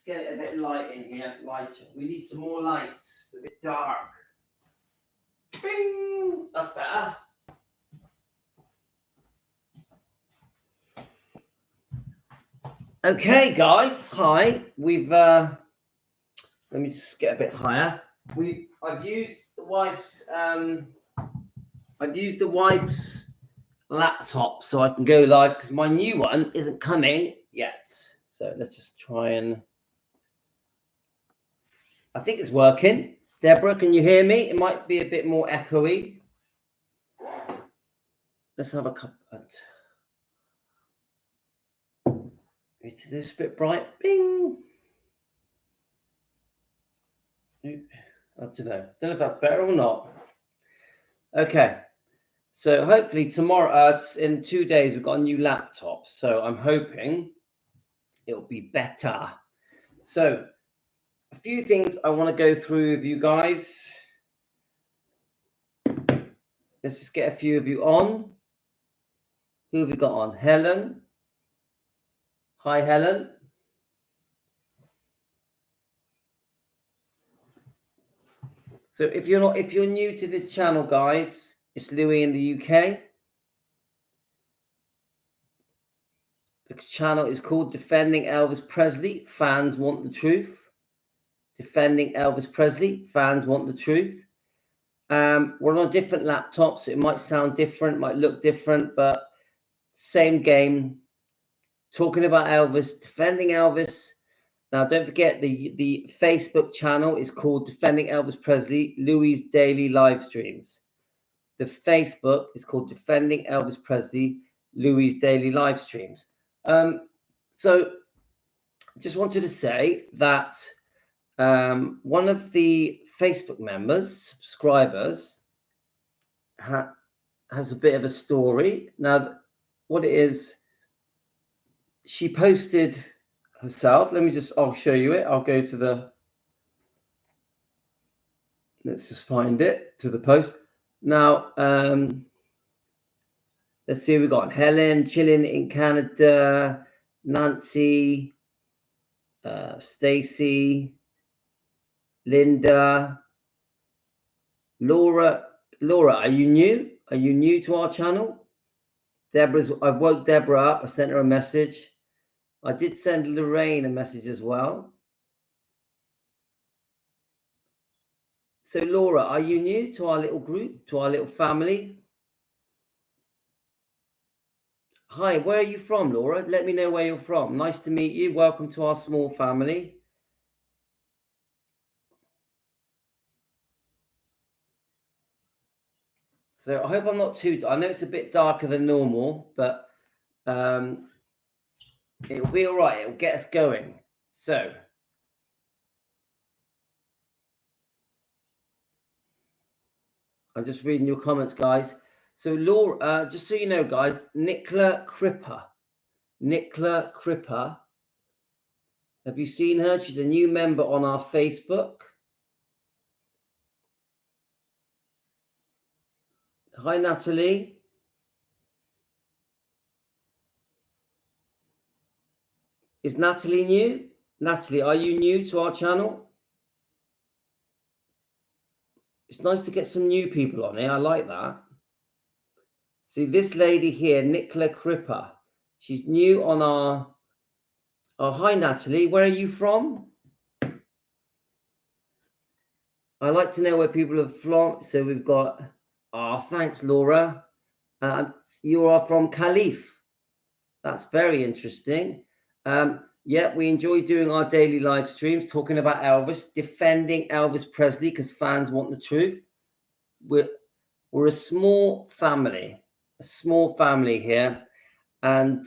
get it a bit light in here. Lighter. We need some more lights. It's a bit dark. Bing! That's better. Okay, guys. Hi. We've let me just get a bit higher. I've used the wife's laptop so I can go live because my new one isn't coming yet. So let's just try and. I think it's working. Deborah, can you hear me? It might be a bit more echoey. Let's have a couple. Is this a bit bright? Bing. I don't know. Don't know if that's better or not. Okay. So hopefully tomorrow, in 2 days, we've got a new laptop. So I'm hoping it'll be better. So a few things I want to go through with you guys. Let's just get a few of you on. Who have we got on? Helen. Hi, Helen. So if you're new to this channel, guys, it's Louis in the UK. The channel is called Defending Elvis Presley. Fans want the truth. Defending Elvis Presley. Fans want the truth. We're on different laptops. So it might sound different, might look different, but same game. Talking about Elvis, defending Elvis. Now, don't forget the Facebook channel is called Defending Elvis Presley, Louis Daily Live Streams. The Facebook is called Defending Elvis Presley, Louis Daily Live Streams. So just wanted to say that one of the Facebook members, subscribers, has a bit of a story. Now, what it is, she posted herself. I'll show you it. I'll go to let's just find it, to the post. Now, let's see who we got. Helen, chilling in Canada. Nancy, Stacy, Linda, Laura. Laura, are you new? Are you new to our channel? I've woke Deborah up. I sent her a message. I did send Lorraine a message as well. So, Laura, are you new to our little group, to our little family? Hi, where are you from, Laura? Let me know where you're from. Nice to meet you. Welcome to our small family. So I hope I'm not I know it's a bit darker than normal, but it'll be all right. It'll get us going. So I'm just reading your comments, guys. So Laura, just so you know, guys, Nicola Cripper. Have you seen her? She's a new member on our Facebook. Hi, Natalie. Is Natalie new? Natalie, are you new to our channel? It's nice to get some new people on here. I like that. See, this lady here, Nicola Cripper. She's new on our... Oh, hi, Natalie. Where are you from? I like to know where people have flown. So we've got... Oh, thanks, Laura. You are from Calif. That's very interesting. Yeah, we enjoy doing our daily live streams, talking about Elvis, defending Elvis Presley, because fans want the truth. We're a small family here, and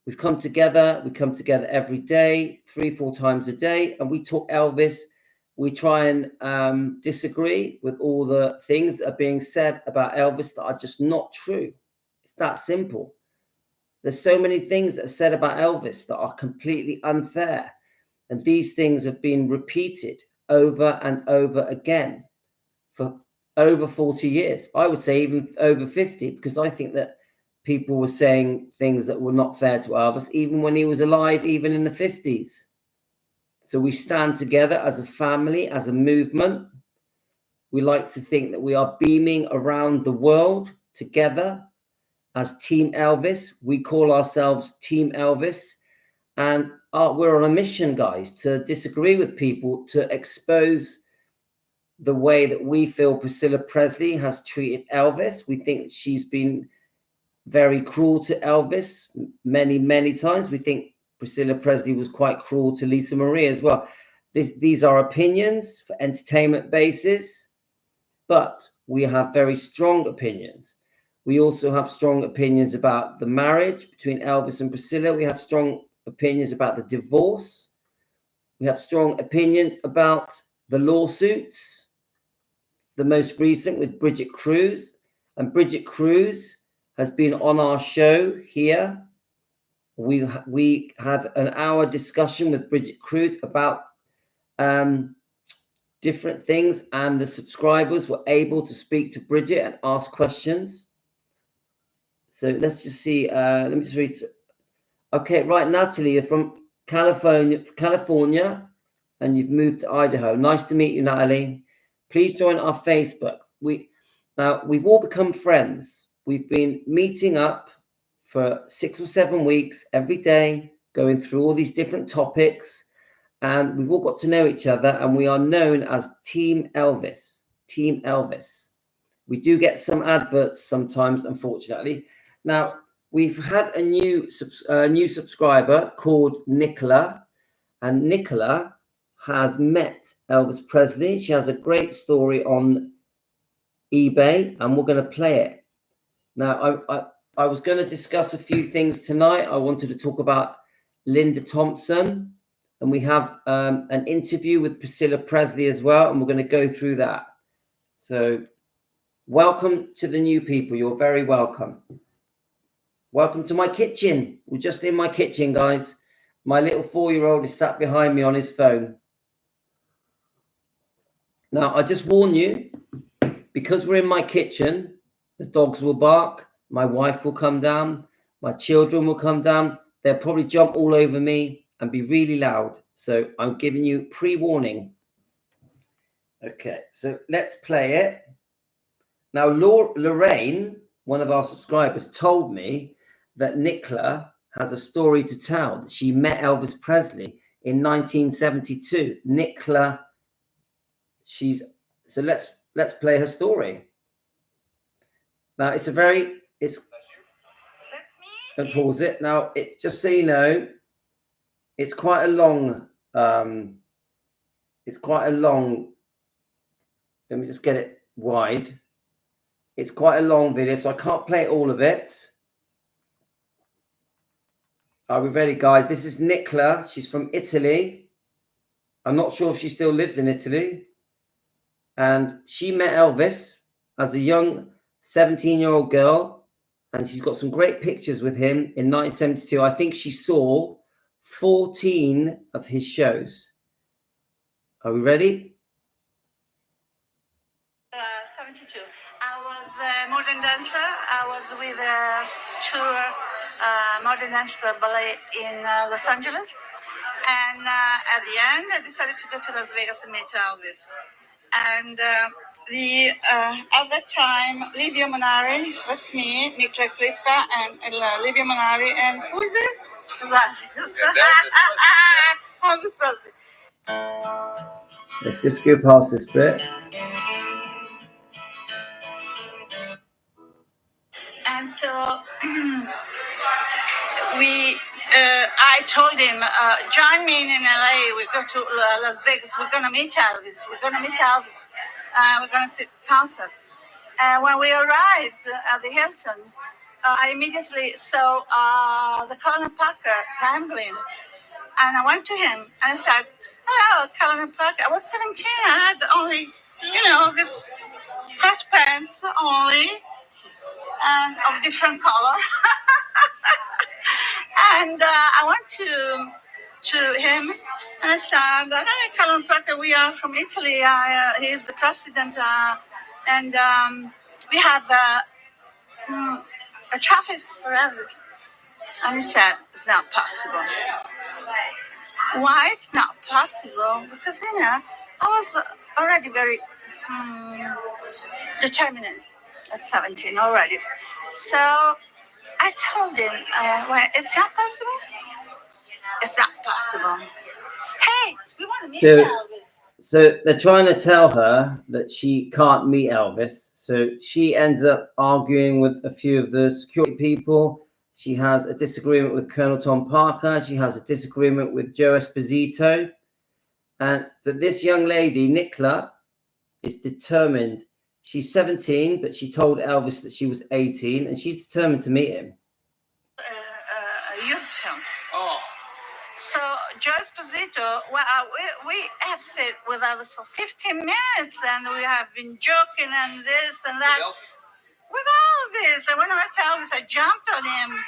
we've come together. We come together every day, 3-4 times a day, and we talk Elvis. We try and disagree with all the things that are being said about Elvis that are just not true. It's that simple. There's so many things that are said about Elvis that are completely unfair. And these things have been repeated over and over again for over 40 years. I would say even over 50, because I think that people were saying things that were not fair to Elvis, even when he was alive, even in the 50s. So we stand together as a family, as a movement. We like to think that we are beaming around the world together as Team Elvis. We call ourselves Team Elvis. And we're on a mission, guys, to disagree with people, to expose the way that we feel Priscilla Presley has treated Elvis. We think she's been very cruel to Elvis many, many times. We think Priscilla Presley was quite cruel to Lisa Marie as well. These are opinions for entertainment basis, but we have very strong opinions. We also have strong opinions about the marriage between Elvis and Priscilla. We have strong opinions about the divorce. We have strong opinions about the lawsuits, the most recent with Bridget Cruz. And Bridget Cruz has been on our show here. We had an hour discussion with Bridget Cruz about different things, and the subscribers were able to speak to Bridget and ask questions. So let's just see. Let me just read. Okay, right, Natalie, you're from California, and you've moved to Idaho. Nice to meet you, Natalie. Please join our Facebook. We've all become friends. We've been meeting up for 6 or 7 weeks every day, going through all these different topics, and we've all got to know each other, and we are known as Team Elvis. Team Elvis. We do get some adverts sometimes, unfortunately. Now, we've had a new subscriber called Nicola, and Nicola has met Elvis Presley. She has a great story on eBay, and we're going to play it. Now, I was going to discuss a few things tonight. I wanted to talk about Linda Thompson, and we have an interview with Priscilla Presley as well, and we're going to go through that. So welcome to the new people. You're very welcome. Welcome to my kitchen. We're just in my kitchen, guys. My little 4-year-old is sat behind me on his phone. Now, I just warn you, because we're in my kitchen, the dogs will bark, my wife will come down, my children will come down. They'll probably jump all over me and be really loud. So I'm giving you pre-warning. Okay, so let's play it. Now, Lorraine, one of our subscribers, told me that Nicola has a story to tell. She met Elvis Presley in 1972. Nicola, so let's play her story. Now it's don't pause it. Now it's just so you know, it's quite a long. Let me just get it wide. It's quite a long video, so I can't play all of it. Are we ready, guys? This is Nicola. She's from Italy. I'm not sure if she still lives in Italy. And she met Elvis as a young 17-year-old girl. And she's got some great pictures with him in 1972. I think she saw 14 of his shows. Are we ready? 72. I was a modern dancer. I was with a tour modern dance ballet in Los Angeles. And at the end, I decided to go to Las Vegas and meet Elvis. And at that time, Livio Monari was me, Nicola Clippa, and Livio Monari, and who is it? Elvis Presley. Let's just go past this bit. And so I told him, join me in LA. We go to Las Vegas. We're gonna meet Elvis. We're gonna see concert. And when we arrived at the Hilton, I immediately saw the Colonel Parker gambling, and I went to him and I said, "Hello, Colonel Parker." I was 17. I had only, this hot pants only, and of different color. And I went to him and I said, "Hey, Colonel Parker, we are from Italy. He is the president, and we have a trophy for Elvis." And he said, "It's not possible." why it's not possible, because I was already very determined at 17 already. So I told him, well, it's not possible. It's not possible. Hey, we want to meet Elvis. So they're trying to tell her that she can't meet Elvis. So she ends up arguing with a few of the security people. She has a disagreement with Colonel Tom Parker. She has a disagreement with Joe Esposito. But this young lady, Nicola, is determined. She's 17, but she told Elvis that she was 18, and she's determined to meet him. Youth film. Oh. So Joe Esposito, well, we have stayed with Elvis for 15 minutes, and we have been joking and this and that. With all this. And when I met Elvis, I jumped on him.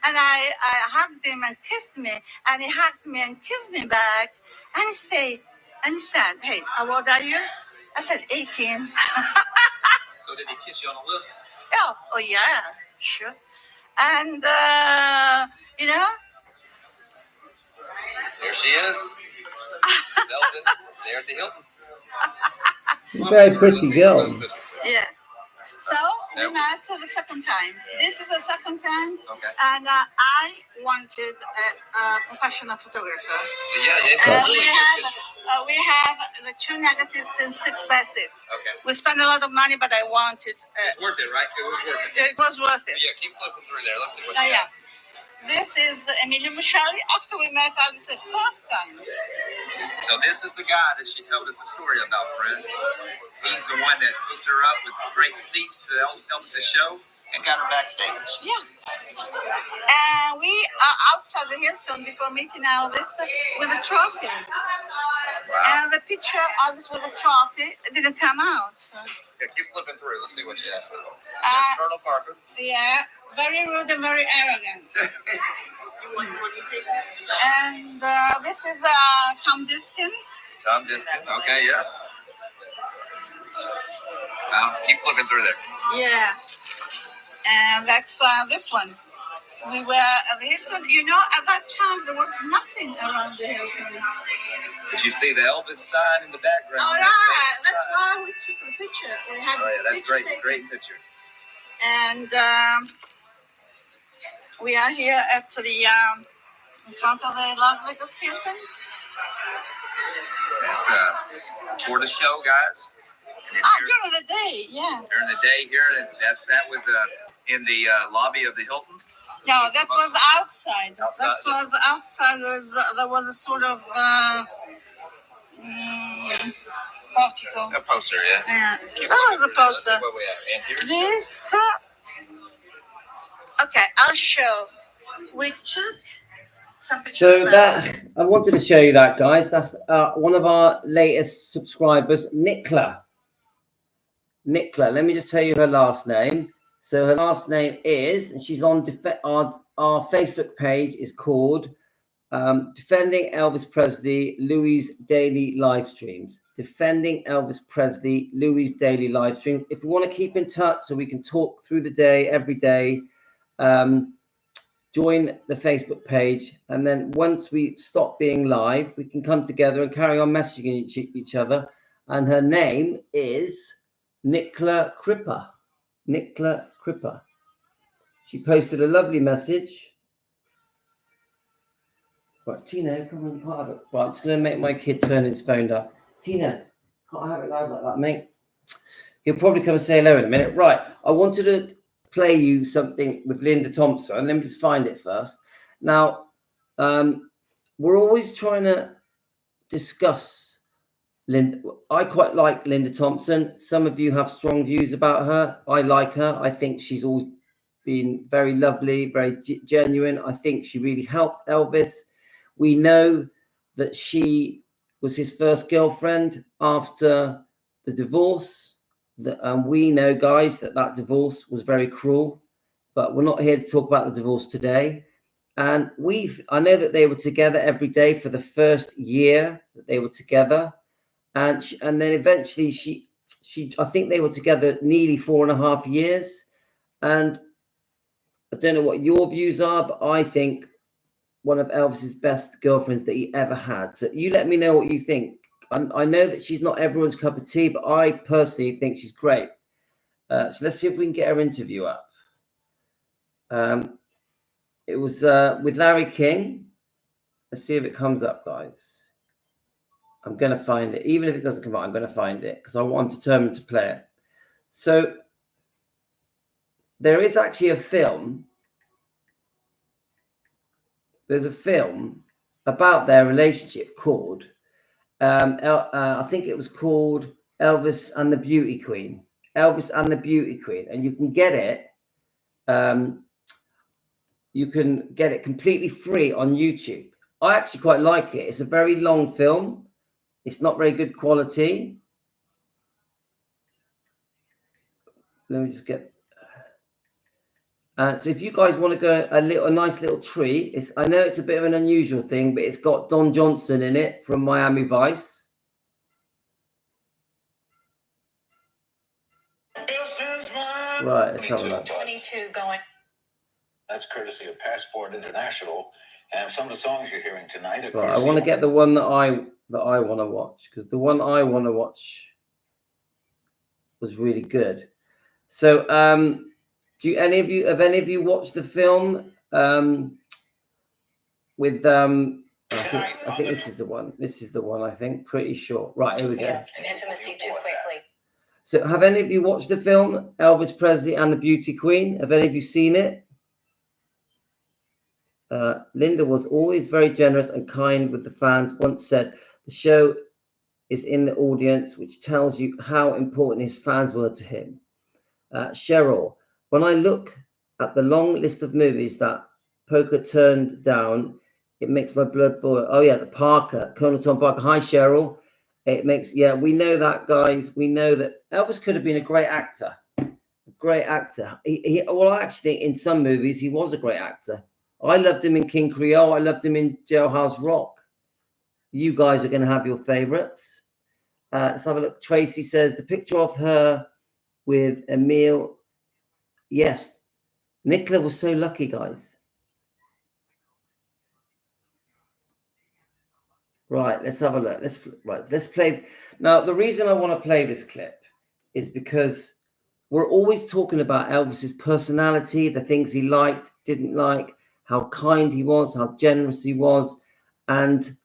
And I hugged him and kissed me, and he hugged me and kissed me back. And he said, "Hey, how old are you?" I said, 18. So did he kiss you on the lips? Oh yeah, sure. And there she is. Elvis, there at the Hilton. Very pretty girl. Yeah. So we met the second time. This is the second time. Okay. And I wanted a professional photographer. Yeah. We have the 2 negatives in 6x6. Okay. We spent a lot of money, but I wanted. It's worth it, right? It was worth it. It was worth it. So yeah, keep flipping through there. Let's see what you got. This is Emilio Muscelli. After we met Elvis the first time. So this is the guy that she told us a story about, friends. He's the one that hooked her up with great seats to Elvis's show and got her backstage. Yeah. And we are outside the Hilton before meeting Elvis with a trophy. Wow. And the picture of Elvis with a trophy didn't come out. Yeah, keep flipping through. Let's see what you have. That's Colonel Parker. Yeah, very rude and very arrogant. And this is Tom Diskin. Tom Diskin. Okay, yeah. Keep flipping through there. Yeah. And that's this one. We were at the Hilton. At that time, there was nothing around the Hilton. Did you see the Elvis sign in the background? All right. That's why we took the picture. We had that's great. Taken. Great picture. And we are here at the in front of the Las Vegas Hilton. That's for the show, guys. During the day, yeah. During the day here, that was in the lobby of the Hilton. No, that was outside. That was outside. There was a sort of portico. A poster, yeah. Yeah, that was a poster. What we have. And here's this. Okay, I'll show. We took some pictures. So that I wanted to show you that, guys. That's one of our latest subscribers, Nicola. Nicola, let me just tell you her last name. So her last name is, and she's on our Facebook page is called Defending Elvis Presley, Louis Daily Live Streams. Defending Elvis Presley, Louis Daily Live Streams. If you want to keep in touch so we can talk through the day, every day, join the Facebook page. And then once we stop being live, we can come together and carry on messaging each other. And her name is Nicola Cripper. Nicola Cripper. She posted a lovely message. Right, Tina, come on, you can't have it. Right, I'm just going to make my kid turn his phone up. Tina, can't have it loud like that, mate. He'll probably come and say hello in a minute. Right, I wanted to play you something with Linda Thompson. Let me just find it first. Now, we're always trying to discuss Linda. I quite like Linda Thompson. Some of you have strong views about her. I like her. I think she's always been very lovely, very genuine. I think she really helped Elvis. We know that she was his first girlfriend after the divorce. And we know, guys, that divorce was very cruel. But we're not here to talk about the divorce today. And I know that they were together every day for the first year that they were together. And then eventually she I think they were together nearly 4.5 years. And I don't know what your views are, but I think one of Elvis's best girlfriends that he ever had. So you let me know what you think. I know that she's not everyone's cup of tea, but I personally think she's great. So let's see if we can get her interview up. It was with Larry King. Let's see if it comes up, guys. I'm going to find it. Even if it doesn't come up, I'm going to find it because I'm determined to play it. So there is actually a film. There's a film about their relationship called, I think it was called Elvis and the Beauty Queen. Elvis and the Beauty Queen. And you can get it. You can get it completely free on YouTube. I actually quite like it. It's a very long film. It's not very good quality. Let me just get. So if you guys want to go a nice little treat, I know it's a bit of an unusual thing, but it's got Don Johnson in it from Miami Vice. Right, let's have a look. 22 going. That's courtesy of Passport International, and some of the songs you're hearing tonight are. Right, I want to get the one that I want to watch because the one I want to watch was really good. So, have any of you watched the film with I think this is the one. This is the one, I think. Pretty sure. Right, here we go. Yeah, an intimacy too quickly. So have any of you watched the film Elvis Presley and the Beauty Queen? Have any of you seen it? Linda was always very generous and kind with the fans. Once said, the show is in the audience, which tells you how important his fans were to him. Cheryl, when I look at the long list of movies that Poker turned down, it makes my blood boil. Oh yeah, the Parker, Colonel Tom Parker. Hi, Cheryl. It makes, yeah, we know that, guys. We know that Elvis could have been a great actor. A great actor. Well, I actually think in some movies he was a great actor. I loved him in King Creole. I loved him in Jailhouse Rock. You guys are going to have your favorites. Let's have a look. Tracy says the picture of her with Emil. Yes. Nicola was so lucky, guys. Right, let's have a look. Let's play. Now, the reason I want to play this clip is because we're always talking about Elvis's personality, the things he liked, didn't like, how kind he was, how generous he was. And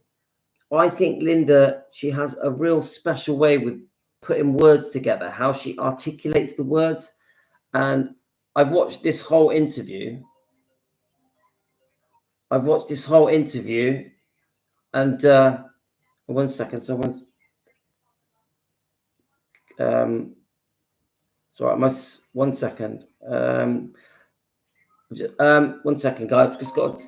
I think Linda, she has a real special way with putting words together, how she articulates the words. And I've watched this whole interview. And one second, someone's sorry, 1 second. 1 second, guys. I've just got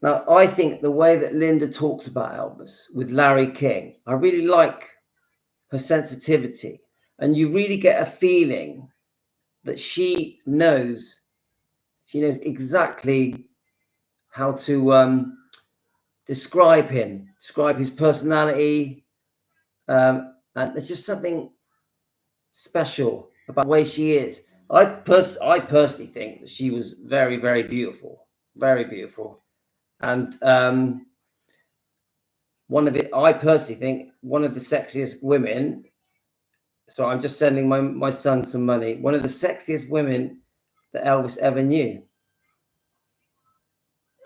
now, I think the way that Linda talks about Elvis with Larry King, I really like her sensitivity. And you really get a feeling that she knows exactly how to describe his personality. And there's just something special about the way she is. I personally think that she was very, very beautiful. Very beautiful. And I personally think one of the sexiest women. So I'm just sending my son some money. One of the sexiest women that Elvis ever knew.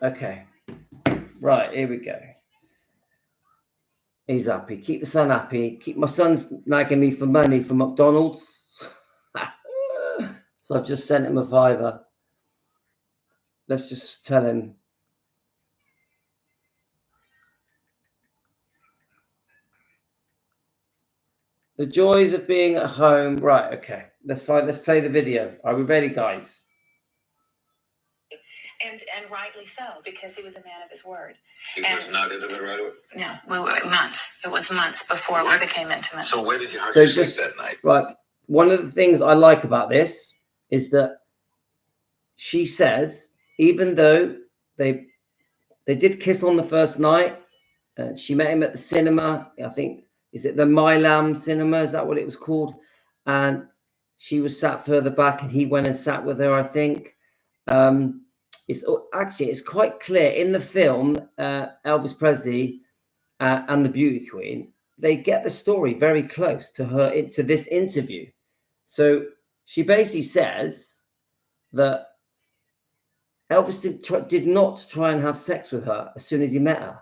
Okay. Right, here we go. He's happy. Keep the son happy. Keep my son's nagging me for money for McDonald's. So I've just sent him a $5. Let's just tell him. The joys of being at home. Right, okay. Let's play the video. Are we ready, guys? And rightly so, because he was a man of his word. He was not intimate right away? No, we were months. It was months before we became intimate. So where did you hurt your sleep that night? Right. One of the things I like about this is that she says, even though they did kiss on the first night, she met him at the cinema, I think. Is it the Milam Cinema? Is that what it was called? and she was sat further back, and he went and sat with her, I think. It's quite clear in the film, Elvis Presley and the Beauty Queen, they get the story very close to her, to this interview. So she basically says that Elvis did not try and have sex with her as soon as he met her.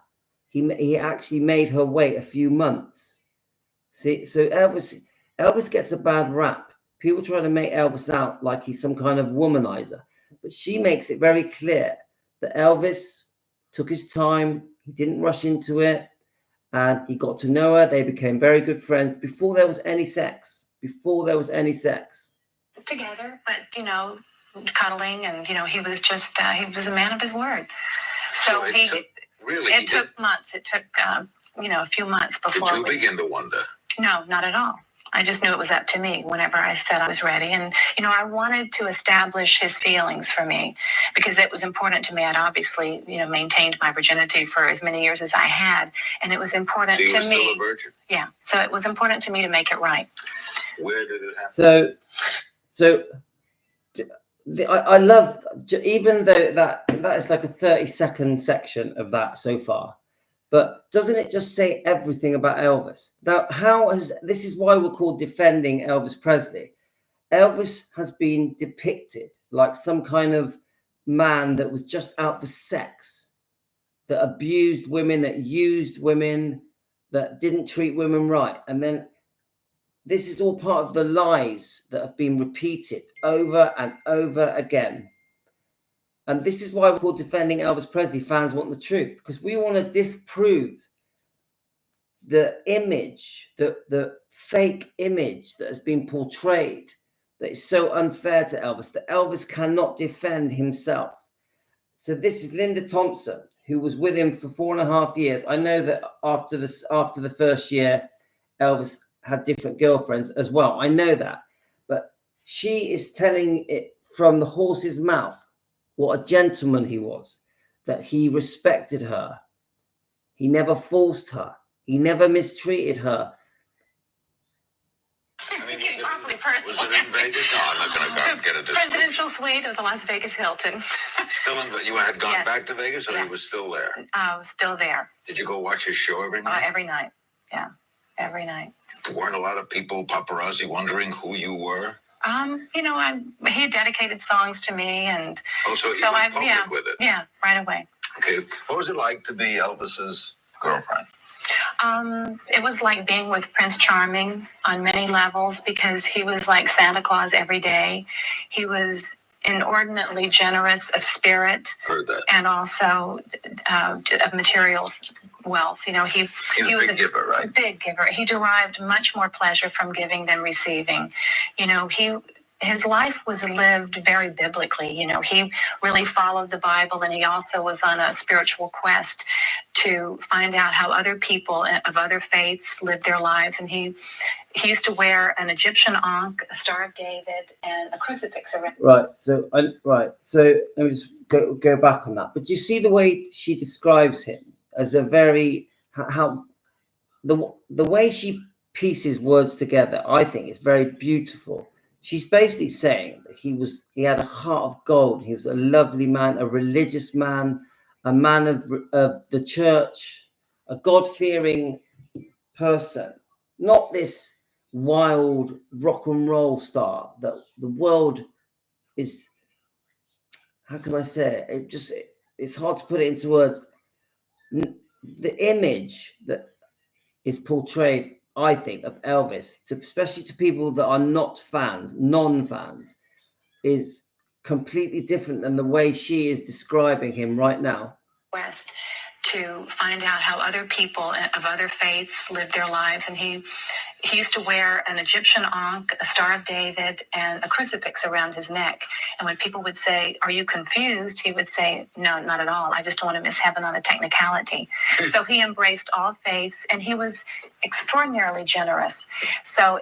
He actually made her wait a few months. See, so Elvis gets a bad rap. People try to make Elvis out like he's some kind of womanizer, but she makes it very clear that Elvis took his time. He didn't rush into it, and he got to know her. They became very good friends before there was any sex. Together, but cuddling, and he was just he was a man of his word. So it took months. It took a few months before. Did you begin to wonder? No, not at all. I just knew it was up to me whenever I said I was ready. And, I wanted to establish his feelings for me because it was important to me. I'd obviously, maintained my virginity for as many years as I had. And it was important to me. So you were still a virgin? Yeah. So it was important to me to make it right. Where did it happen? I love, even though that is like a 30-second section of that so far, but doesn't it just say everything about Elvis? Now, this is why we're called Defending Elvis Presley. Elvis has been depicted like some kind of man that was just out for sex, that abused women, that used women, that didn't treat women right. And then this is all part of the lies that have been repeated over and over again. And this is why we're called Defending Elvis Presley. Fans want the truth, because we want to disprove the image, the fake image that has been portrayed, that is so unfair to Elvis, that Elvis cannot defend himself. So this is Linda Thompson, who was with him for 4.5 years. I know that after the first year, Elvis had different girlfriends as well. I know that. But she is telling it from the horse's mouth what a gentleman he was, that he respected her. He never forced her. He never mistreated her. Was it in Vegas? No, I'm not going to get a discount. Presidential suite of the Las Vegas Hilton. You had gone Yes. back to Vegas, or Yeah. he was still there? I was still there. Did you go watch his show every night? Every night. Yeah, every night. Weren't a lot of people, paparazzi, wondering who you were? He dedicated songs to me, and So you went public with it? Yeah, right away. Okay. What was it like to be Elvis's girlfriend? It was like being with Prince Charming on many levels, because he was like Santa Claus every day. He was inordinately generous of spirit. Heard that. And also of material wealth. He was a big giver, right? Big giver. He derived much more pleasure from giving than receiving. His life was lived very biblically. He really followed the Bible, and he also was on a spiritual quest to find out how other people of other faiths lived their lives. And he used to wear an Egyptian ankh, a Star of David, and a crucifix around. Right. So let me just go back on that. But do you see the way she describes him as a very the way she pieces words together? I think is very beautiful. She's basically saying that he had a heart of gold. He was a lovely man, a religious man, a man of the church, a God-fearing person, not this wild rock and roll star that the world is. How can I say it? It's hard to put it into words. The image that is portrayed, I think, of Elvis, especially to people that are not fans, non-fans, is completely different than the way she is describing him right now. West to find out how other people of other faiths lived their lives. And he used to wear an Egyptian ankh, a Star of David, and a crucifix around his neck. And when people would say, "Are you confused?" he would say, "No, not at all. I just don't want to miss heaven on a technicality." So he embraced all faiths, and he was extraordinarily generous. So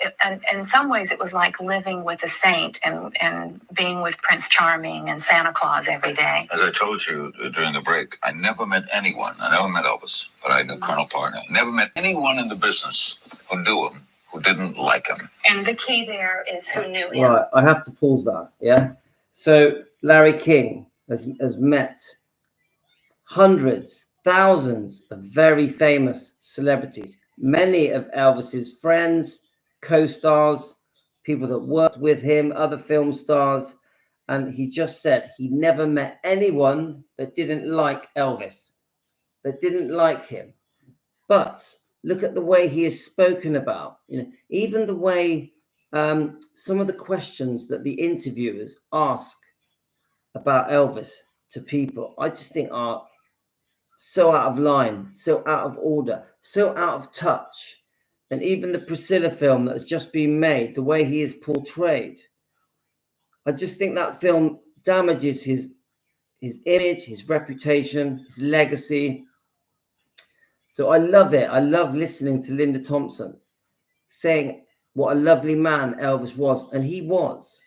in some ways, it was like living with a saint and being with Prince Charming and Santa Claus every day. As I told you during the break, I never met anyone. I never met Elvis, but I knew Colonel Parton. I never met anyone in the business who knew him, who didn't like him. And the key there is who knew him. Right, I have to pause that. Yeah. So Larry King has met hundreds, thousands of very famous celebrities, many of Elvis's friends, co-stars, people that worked with him, other film stars. And he just said he never met anyone that didn't like Elvis, that didn't like him. But look at the way he is spoken about, even the way some of the questions that the interviewers ask about Elvis to people, I just think are so out of line, so out of order, so out of touch. And even the Priscilla film that has just been made, the way he is portrayed, I just think that film damages his image, his reputation, his legacy. So I love it. I love listening to Linda Thompson saying what a lovely man Elvis was, and he was.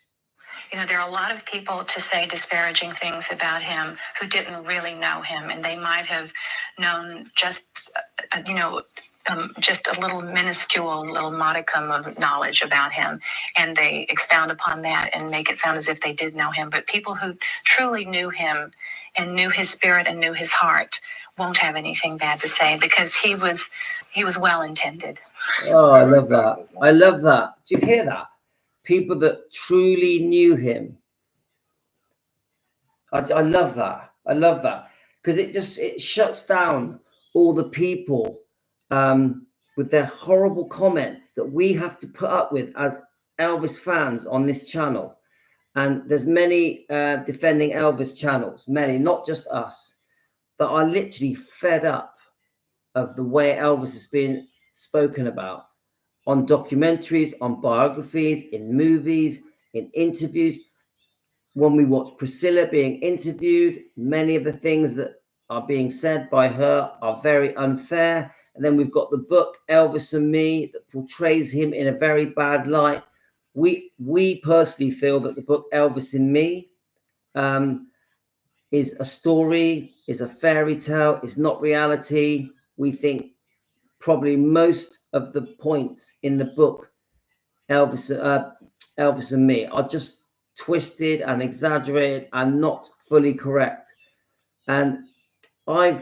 There are a lot of people to say disparaging things about him who didn't really know him, and they might have known just a little minuscule, little modicum of knowledge about him, and they expound upon that and make it sound as if they did know him. But people who truly knew him and knew his spirit and knew his heart won't have anything bad to say, because he was well intended. Oh, I love that. I love that. Do you hear that? People that truly knew him. I love that. I love that, because it shuts down all the people with their horrible comments that we have to put up with as Elvis fans on this channel. And there's many defending Elvis channels, many, not just us, that are literally fed up of the way Elvis is being spoken about on documentaries, on biographies, in movies, in interviews. When we watch Priscilla being interviewed, many of the things that are being said by her are very unfair. And then we've got the book Elvis and Me that portrays him in a very bad light. We personally feel that the book Elvis and Me is a story, is a fairy tale, is not reality. We think probably most of the points in the book Elvis and Me are just twisted and exaggerated and not fully correct. And I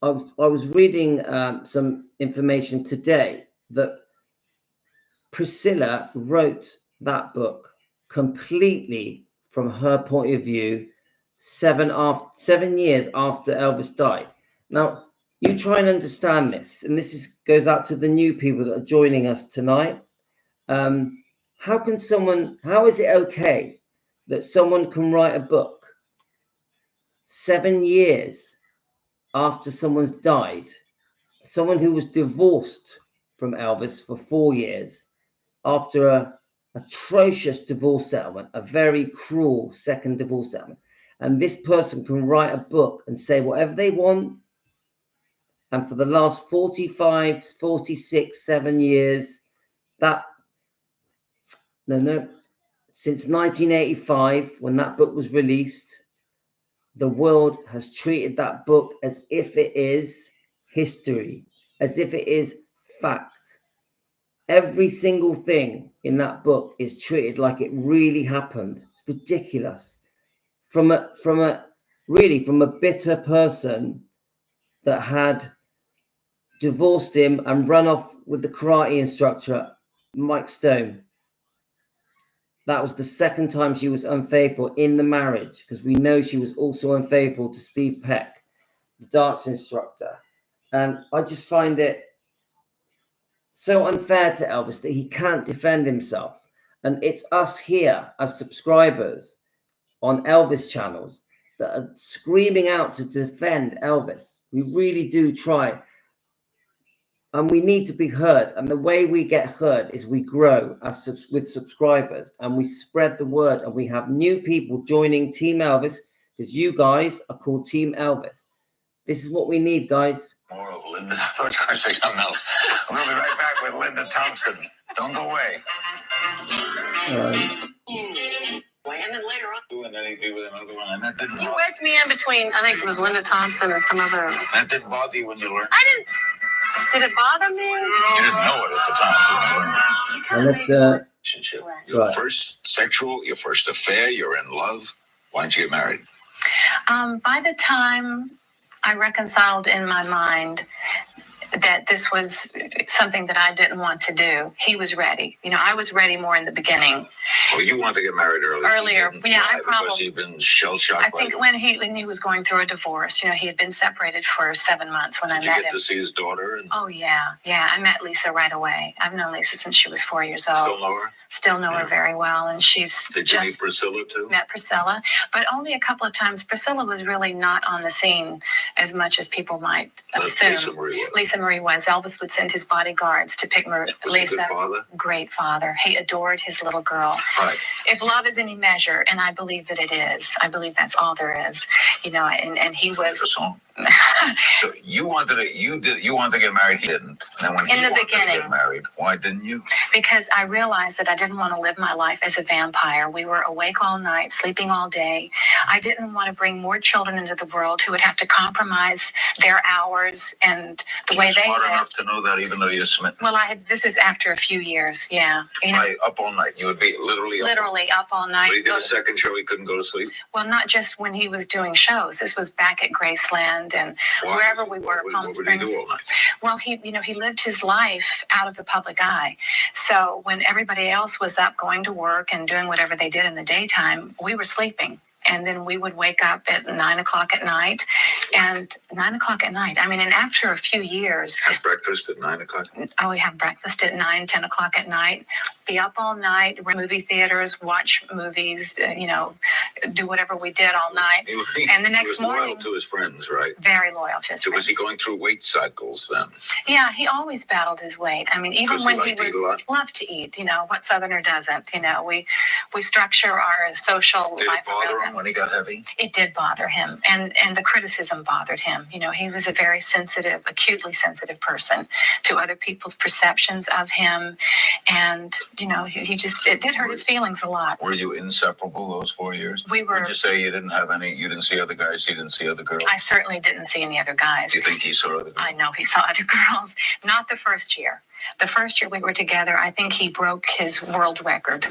was reading some information today that Priscilla wrote that book completely from her point of view 7 years after Elvis died. Now, you try and understand this, and this goes out to the new people that are joining us tonight. How is it okay that someone can write a book 7 years after someone's died, someone who was divorced from Elvis for 4 years after a atrocious divorce settlement, a very cruel second divorce settlement, and this person can write a book and say whatever they want, and for the last 45, 46, 7 years, since 1985, when that book was released, the world has treated that book as if it is history, as if it is fact. Every single thing in that book is treated like it really happened. It's ridiculous. From a bitter person that had divorced him and run off with the karate instructor, Mike Stone. That was the second time she was unfaithful in the marriage, because we know she was also unfaithful to Steve Peck, the dance instructor. And I just find it so unfair to Elvis that he can't defend himself. And it's us here as subscribers on Elvis channels that are screaming out to defend Elvis. We really do try. And we need to be heard. And the way we get heard is we grow with subscribers, and we spread the word, and we have new people joining Team Elvis, because you guys are called Team Elvis. This is what we need, guys. More of Linda. I thought you were going to say something else. We'll be right back with Linda Thompson. Don't go away. And then later on, And then he'd be with another one. And that didn't you wedged me in between, I think it was Linda Thompson and some other. That didn't bother you when you were. I didn't. Did it bother me? You didn't know it at the time. And let's, Relationship. Your right. first sexual, your first affair, you're in love. Why didn't you get married? By the time I reconciled in my mind that this was something that I didn't want to do, he was ready. You know, I was ready more in the beginning. Well, you wanted to get married earlier. Earlier, yeah, I probably. Because he'd been shell-shocked. I think when he was going through a divorce, you know, he had been separated for 7 months when I met him. Did you get to see his daughter? Oh, yeah. I met Lisa right away. I've known Lisa since she was 4 years old. Still know her? Still know her very well, and she's Did you meet Priscilla, too? Met Priscilla, but only a couple of times. Priscilla was really not on the scene as much as people might assume. Lisa Marie was. Elvis would send his bodyguards to pick Was Lisa. He a good father? Great father. He adored his little girl. Right. If love is any measure, and I believe that it is, I believe that's all there is. You know, and he was. So you wanted to get married, he didn't. And then when he wanted to get married, why didn't you? Because I realized that I didn't want to live my life as a vampire. We were awake all night, sleeping all day. I didn't want to bring more children into the world who would have to compromise their hours and the way they live. Smart enough to know that, even though you're smitten. Well, this is after a few years, yeah. You know, up all night. You would be literally up all night. When he did a second show, he couldn't go to sleep? Well, not just when he was doing shows. This was back at Graceland and wherever we were, Palm Springs. What would he do all night? Well, he lived his life out of the public eye. So when everybody else was up going to work and doing whatever they did in the daytime, we were sleeping. And then we would wake up at 9 o'clock at night. And 9 o'clock at night, I mean, and after a few years. Have breakfast at 9 o'clock? Oh, we have breakfast at 9, 10 o'clock at night. Be up all night, movie theaters, watch movies, do whatever we did all night. And the next morning. He was loyal to his friends, right? Very loyal to his friends. Was he going through weight cycles then? Yeah, he always battled his weight. I mean, even when he was loved to eat, what Southerner doesn't, we structure our social life. Did it bother him when he got heavy? It did bother him, and the criticism bothered him. He was a very sensitive, acutely sensitive person to other people's perceptions of him, and it did hurt his feelings a lot. Were you inseparable those 4 years? We were. Would you say you didn't see other guys, he didn't see other girls? I certainly didn't see any other guys. Do you think he saw other girls? I know he saw other girls. Not the first year. The first year we were together, I think he broke his world record,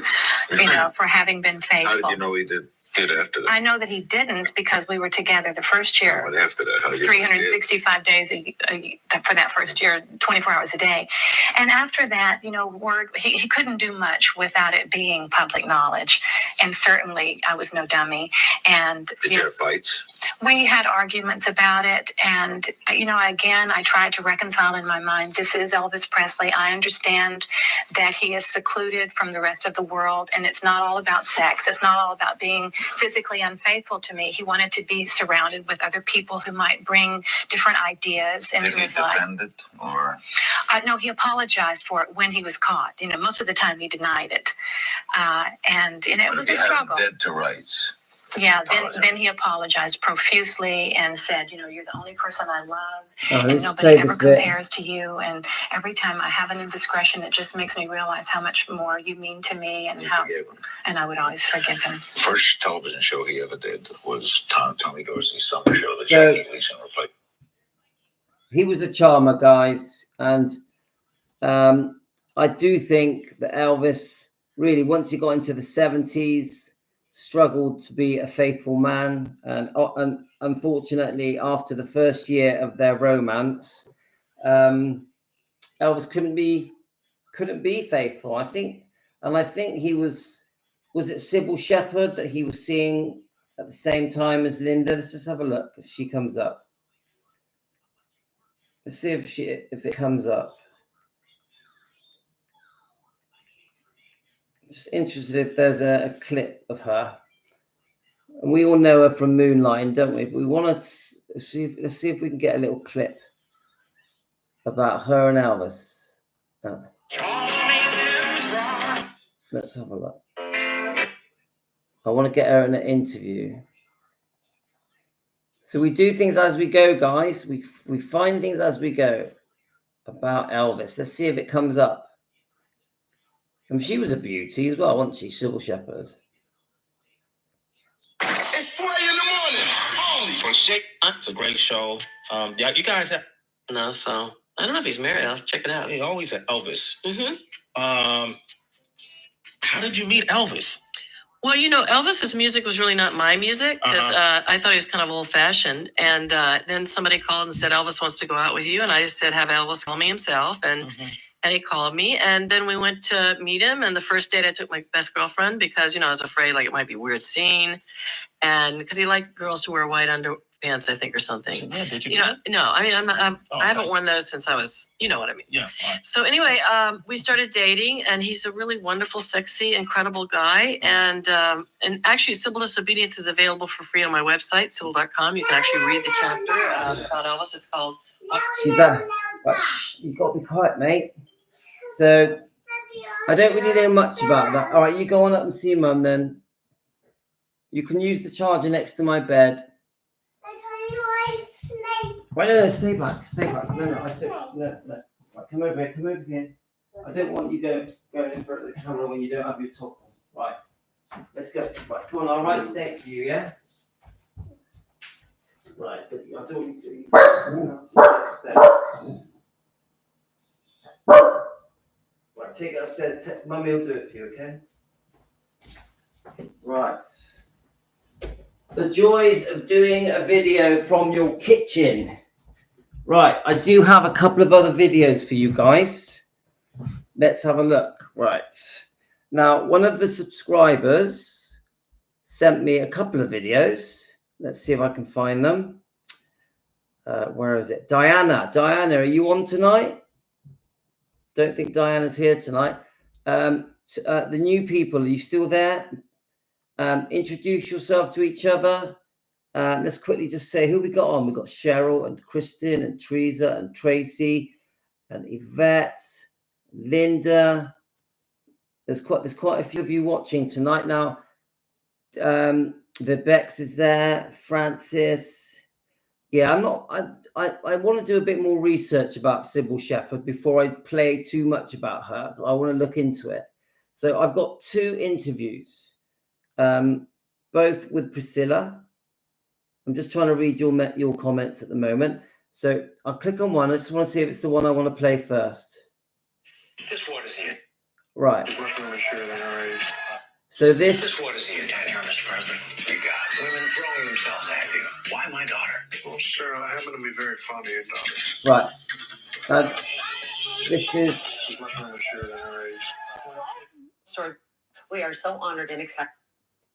for having been faithful. How did you know he did after that? I know that he didn't because we were together the first year. But after that, how did you 365 days for that first year, 24 hours a day. And after that, he couldn't do much without it being public knowledge. And certainly I was no dummy. And did you have fights? We had arguments about it. And, again, I tried to reconcile in my mind, this is Elvis Presley. I understand that he is secluded from the rest of the world. And it's not all about sex. It's not all about being physically unfaithful to me. He wanted to be surrounded with other people who might bring different ideas into his life. Did he defend it, or? No, he apologized for it when he was caught. Most of the time he denied it. And it was a struggle. Dead to rights. Yeah, then he apologized profusely and said, you're the only person I love, and nobody ever compares to you. And every time I have an indiscretion, it just makes me realize how much more you mean to me, and and I would always forgive him. The first television show he ever did was Tommy Dorsey's summer show that Jackie Gleason replaced. He was a charmer, guys, and I do think that Elvis really, once he got into the 70s, struggled to be a faithful man, and unfortunately, after the first year of their romance, Elvis couldn't be faithful. I think he was it Sybil Shepherd that he was seeing at the same time as Linda? Let's just have a look if she comes up. Let's see if it comes up. Just interested if there's a clip of her. And we all know her from Moonlight, don't we? But we want to see. Let's see if we can get a little clip about her and Elvis. Let's have a look. I want to get her in an interview. So we do things as we go, guys. We find things as we go about Elvis. Let's see if it comes up. And she was a beauty as well, wasn't she, Sybil Shepherd? It's 4 in the morning. It's a great show. Yeah, you guys have so I don't know if he's married. I'll check it out. He always said Elvis. Mm-hmm. How did you meet Elvis? Well, Elvis's music was really not my music because I thought he was kind of old-fashioned. And then somebody called and said, Elvis wants to go out with you. And I just said, have Elvis call me himself. And he called me. And then we went to meet him. And the first date I took my best girlfriend because, I was afraid like it might be a weird scene. And because he liked girls who wear white underpants, I think, or something. So, yeah, did you? No, I mean, I haven't worn those since I was, you know what I mean. Yeah. Right. So anyway, we started dating, and he's a really wonderful, sexy, incredible guy. And actually, Civil Disobedience is available for free on my website, civil.com. You can actually read the chapter about Elvis. It's called. She's that. You've got to be quiet, mate. So I don't really know much about that. All right, you go on up and see your mum then. You can use the charger next to my bed. Right, no, stay back. No, I said, no. Right, come over here. I don't want you going in front of the camera when you don't have your top on. Right, let's go. Right, come on, I'll right stay for you, yeah? Right, but I don't want you to. Right, take it upstairs. Mummy will do it for you, okay? Right. The joys of doing a video from your kitchen. Right, I do have a couple of other videos for you guys. Let's have a look. Right. Now, one of the subscribers sent me a couple of videos. Let's see if I can find them. Where is it? Diana, are you on tonight? Don't think Diana's here tonight. The new people, are you still there? Introduce yourself to each other. Let's quickly just say who we got on. We've got Cheryl and Kristen and Teresa and Tracy and Yvette, Linda. There's quite a few of you watching tonight now. Bex is there. Francis. Yeah, I want to do a bit more research about Sybil Shepherd before I play too much about her. I want to look into it. So I've got 2 interviews, both with Priscilla. I'm just trying to read your comments at the moment. So I'll click on one. I just want to see if it's the one I want to play first. This water's here. Right. So this. This water's here down here, Mr. President. You got women throwing themselves at you. Why my daughter? Well, sir, I happen to be very fond of your daughter. Right. This is. She's much more mature than her age. Sorry. We are so honored and excited.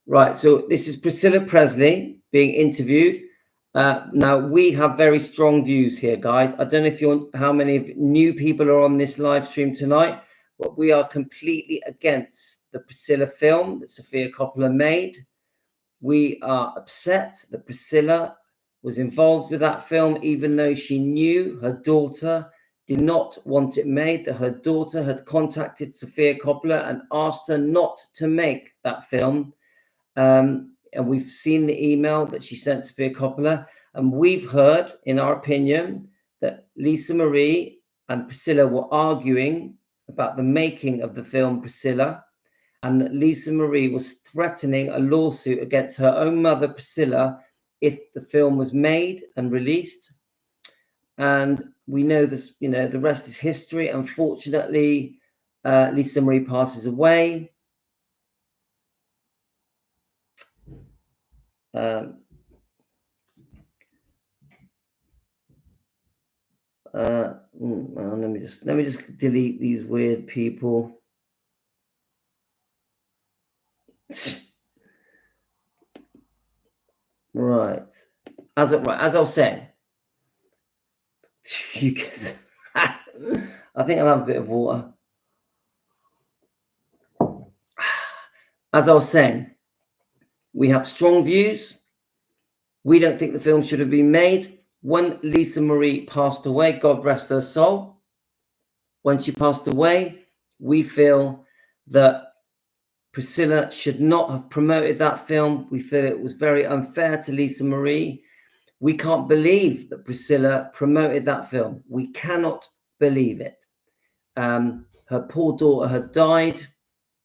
Right. So this is Priscilla Presley being interviewed. Now we have very strong views here, guys. I don't know how many new people are on this live stream tonight, but we are completely against the Priscilla film that Sofia Coppola made. We are upset that Priscilla was involved with that film, even though she knew her daughter did not want it made, that her daughter had contacted Sofia Coppola and asked her not to make that film. And we've seen the email that she sent Sofia Coppola, and we've heard, in our opinion, that Lisa Marie and Priscilla were arguing about the making of the film Priscilla, and that Lisa Marie was threatening a lawsuit against her own mother, Priscilla, if the film was made and released. And we know this, the rest is history. Unfortunately, Lisa Marie passes away. Let me just delete these weird people. Right. As I was saying, you guys, I think I'll have a bit of water. As I was saying, we have strong views. We don't think the film should have been made. When Lisa Marie passed away, God rest her soul, when she passed away, we feel that Priscilla should not have promoted that film. We feel it was very unfair to Lisa Marie. We can't believe that Priscilla promoted that film. We cannot believe it. Her poor daughter had died,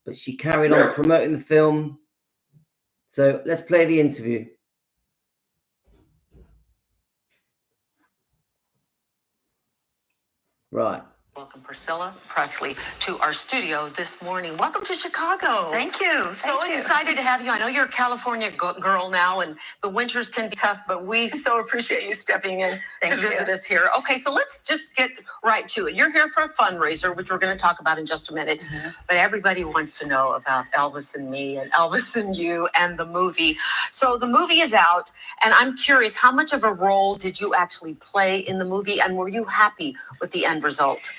but she carried on promoting the film. So let's play the interview. Right. Welcome Priscilla Presley to our studio this morning. Welcome to Chicago. Thank you. So excited to have you. I know you're a California girl now, and the winters can be tough, but we so appreciate you stepping in to visit us here. Okay, so let's just get right to it. You're here for a fundraiser, which we're going to talk about in just a minute. But everybody wants to know about Elvis and Me and Elvis and You and the movie. So the movie is out, and I'm curious, how much of a role did you actually play in the movie, and were you happy with the end result?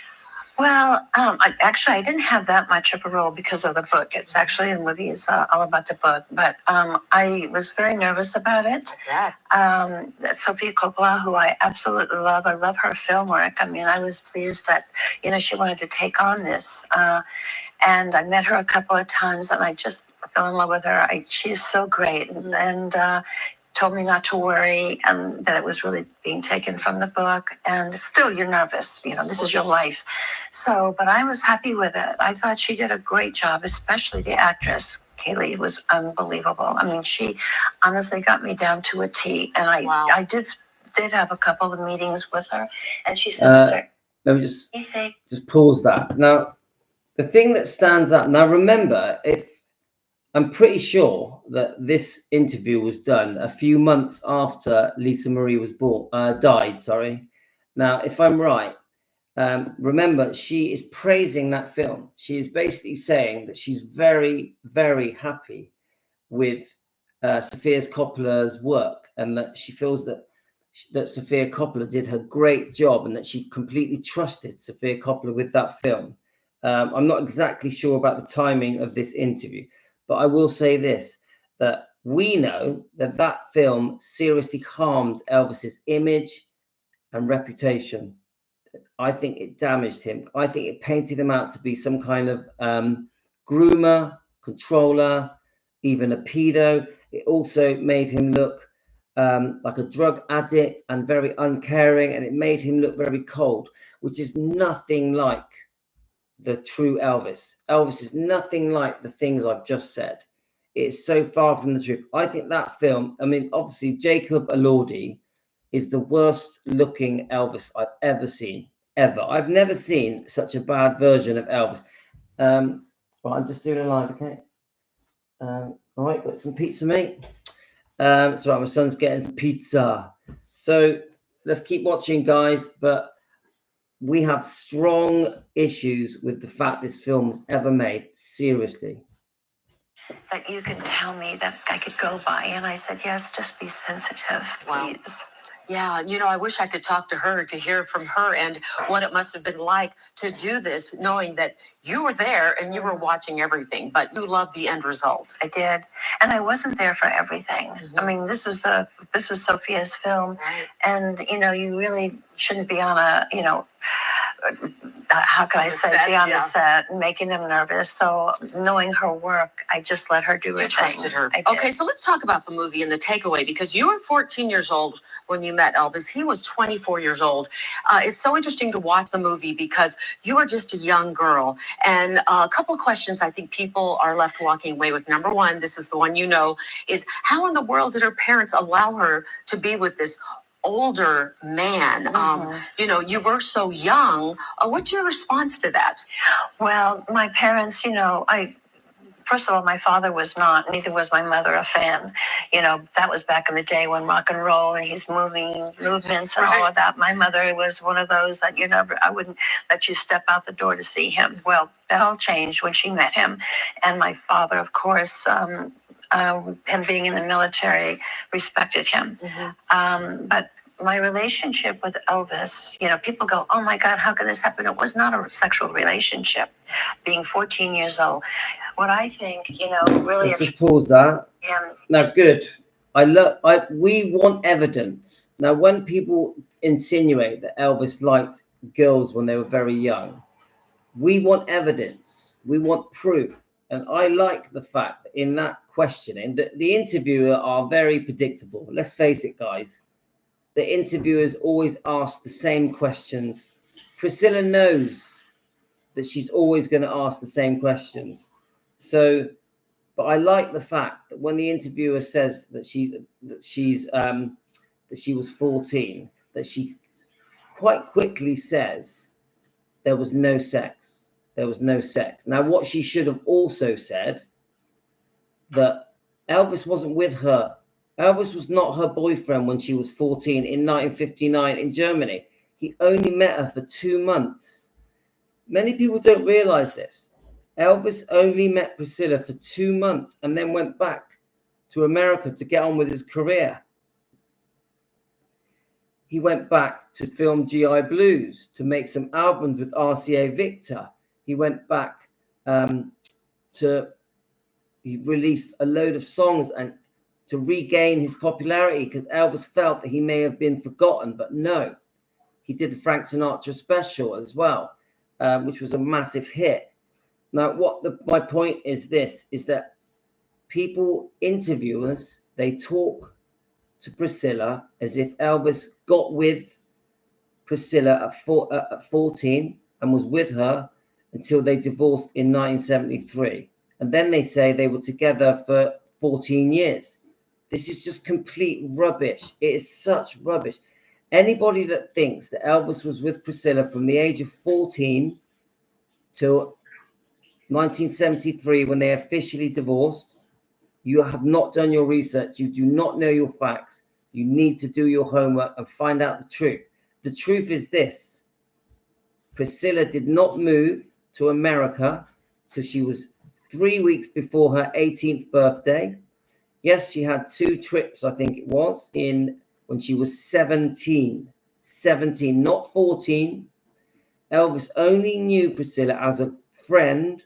Well, I didn't have that much of a role because of the book. It's actually, the movie is all about the book. But I was very nervous about it. Sofia Coppola, who I absolutely love, I love her film work. I mean, I was pleased that, she wanted to take on this. And I met her a couple of times, and I just fell in love with her. She's so great. And told me not to worry, and that it was really being taken from the book. And still, you're nervous. This is your life. So, but I was happy with it. I thought she did a great job, especially the actress. Kaylee was unbelievable. I mean, she honestly got me down to a T. And I did have a couple of meetings with her, and she said, let me just pause that. Now, the thing that stands out, now remember, I'm pretty sure that this interview was done a few months after Lisa Marie was died. Sorry. Now, if I'm right, remember, she is praising that film. She is basically saying that she's very, very happy with Sofia Coppola's work, and that she feels that Sofia Coppola did her great job, and that she completely trusted Sofia Coppola with that film. I'm not exactly sure about the timing of this interview, but I will say this, that we know that that film seriously harmed Elvis's image and reputation. I think it damaged him. I think it painted him out to be some kind of groomer, controller, even a pedo. It also made him look like a drug addict and very uncaring, and it made him look very cold, which is nothing like the true Elvis. Elvis is nothing like the things I've just said. It's so far from the truth. I think that film, I mean, obviously, Jacob Elordi is the worst looking Elvis I've ever seen, ever. I've never seen such a bad version of Elvis. Well, I'm just doing a live, okay? All right, got some pizza, mate. It's right, my son's getting some pizza. So let's keep watching, guys, but we have strong issues with the fact this film was ever made. Seriously. that you can tell me that I could go by. And I said, yes, just be sensitive, please. Yeah, I wish I could talk to her to hear from her and what it must have been like to do this, knowing that you were there and you were watching everything, but you loved the end result. I did. And I wasn't there for everything. I mean, this was Sophia's film. Right. And, you really shouldn't be on a, how can I say, be on the set, making them nervous. So knowing her work, I just let her do her thing. Trusted her. Okay, so let's talk about the movie and the takeaway, because you were 14 years old when you met Elvis. He was 24 years old. It's so interesting to watch the movie because you were just a young girl. And a couple of questions I think people are left walking away with. Number one, this is the one is how in the world did her parents allow her to be with this older man? You were so young. What's your response to that? Well, my parents, first of all, my father was not, neither was my mother, a fan. That was back in the day when rock and roll and his movements and all of that. My mother was one of those that I wouldn't let you step out the door to see him. Well, that all changed when she met him. And my father, of course, him being in the military, respected him. But my relationship with Elvis, people go, oh my God, how could this happen? It was not a sexual relationship, being 14 years old. What I think, really... Let's just pause that. Now, good. We want evidence. Now, when people insinuate that Elvis liked girls when they were very young, we want evidence. We want proof. And I like the fact that in that questioning, the interviewer are very predictable. Let's face it, guys. The interviewers always ask the same questions. Priscilla knows that she's always going to ask the same questions. So, but I like the fact that when the interviewer says that she was 14, that she quite quickly says there was no sex. There was no sex. Now, what she should have also said, that Elvis wasn't with her. Elvis was not her boyfriend when she was 14 in 1959 in Germany. He only met her for 2 months. Many people don't realize this. Elvis only met Priscilla for 2 months and then went back to America to get on with his career. He went back to film GI Blues, to make some albums with RCA Victor. He went back he released a load of songs and to regain his popularity, because Elvis felt that he may have been forgotten, but no. He did the Frank Sinatra special as well, which was a massive hit. Now, my point is this, is that people, interviewers, they talk to Priscilla as if Elvis got with Priscilla at 14 and was with her until they divorced in 1973. And then they say they were together for 14 years. This is just complete rubbish. It is such rubbish. Anybody that thinks that Elvis was with Priscilla from the age of 14 till 1973 when they officially divorced, you have not done your research. You do not know your facts. You need to do your homework and find out the truth. The truth is this. Priscilla did not move to America till she was 3 weeks before her 18th birthday. Yes, she had 2 trips, I think it was, when she was 17, not 14. Elvis only knew Priscilla as a friend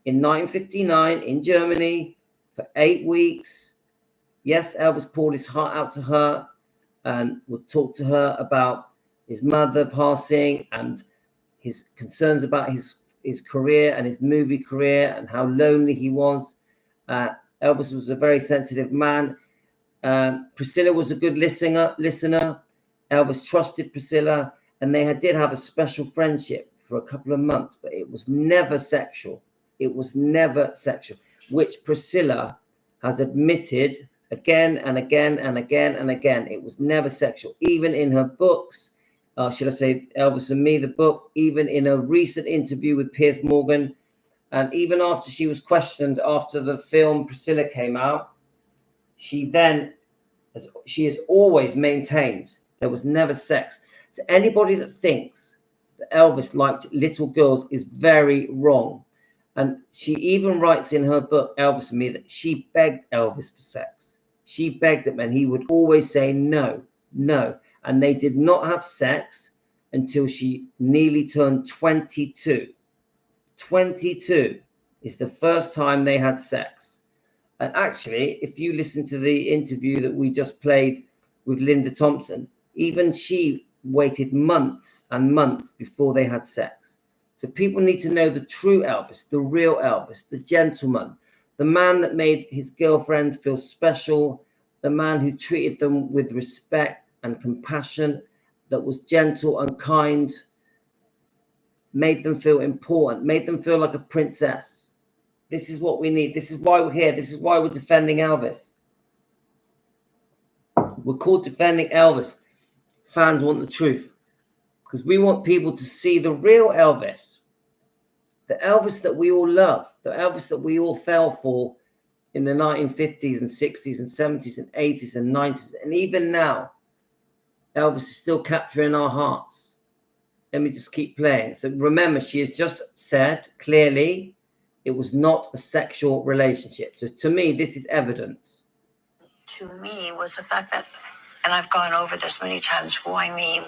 in 1959 in Germany for 8 weeks. Yes, Elvis poured his heart out to her and would talk to her about his mother passing and his concerns about his career and his movie career and how lonely he was. Elvis was a very sensitive man. Priscilla was a good listener. Elvis trusted Priscilla, and they did have a special friendship for a couple of months, but it was never sexual. It was never sexual, which Priscilla has admitted again and again and again and again. It was never sexual. Even in her books, should I say Elvis and Me, the book, even in a recent interview with Piers Morgan, and even after she was questioned after the film Priscilla came out, she has always maintained there was never sex. So anybody that thinks that Elvis liked little girls is very wrong. And she even writes in her book, Elvis and Me, that she begged Elvis for sex. She begged him, and he would always say no, no. And they did not have sex until she nearly turned 22. 22 is the first time they had sex. And actually, if you listen to the interview that we just played with Linda Thompson, even she waited months and months before they had sex. So people need to know the true Elvis, the real Elvis, the gentleman, the man that made his girlfriends feel special, the man who treated them with respect and compassion, that was gentle and kind, made them feel important, made them feel like a princess. This is what we need. This is why we're here. This is why we're defending Elvis. We're called Defending Elvis. Fans want the truth, because we want people to see the real Elvis, the Elvis that we all love, the Elvis that we all fell for in the 1950s and 60s and 70s and 80s and 90s. And even now, Elvis is still capturing our hearts. Let me just keep playing. So remember, she has just said clearly it was not a sexual relationship. So to me, this is evidence. To me was the fact that, and I've gone over this many times, why me,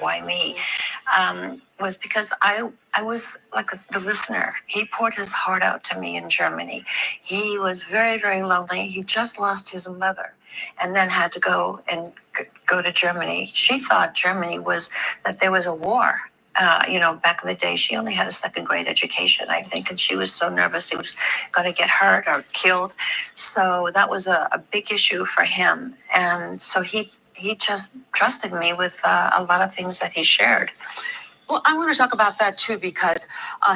was because I was like the listener. He poured his heart out to me in Germany. He was very, very lonely. He just lost his mother and then had to go to Germany. She thought Germany was, that there was a war. Back in the day, she only had a second grade education, I think, and she was so nervous he was going to get hurt or killed. So that was a big issue for him. And so he just trusted me with a lot of things that he shared. Well, I want to talk about that too, because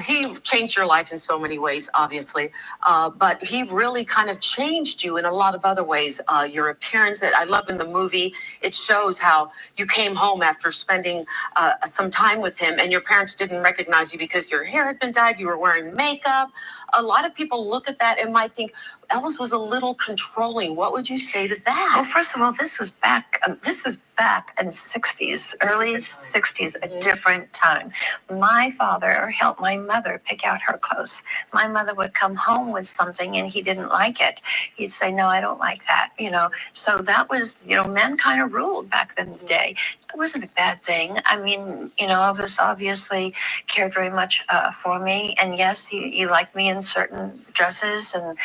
he changed your life in so many ways, obviously. But he really kind of changed you in a lot of other ways. Your appearance, I love in the movie, it shows how you came home after spending some time with him and your parents didn't recognize you because your hair had been dyed, you were wearing makeup. A lot of people look at that and might think Elvis was a little controlling. What would you say to that? Well, first of all, this is back in the 60s, early 60s, a different time. My father helped my mother pick out her clothes. My mother would come home with something and he didn't like it. He'd say, no, I don't like that, So that was, men kind of ruled back in the day. It wasn't a bad thing. I mean, Elvis obviously cared very much for me. And yes, he liked me in certain dresses and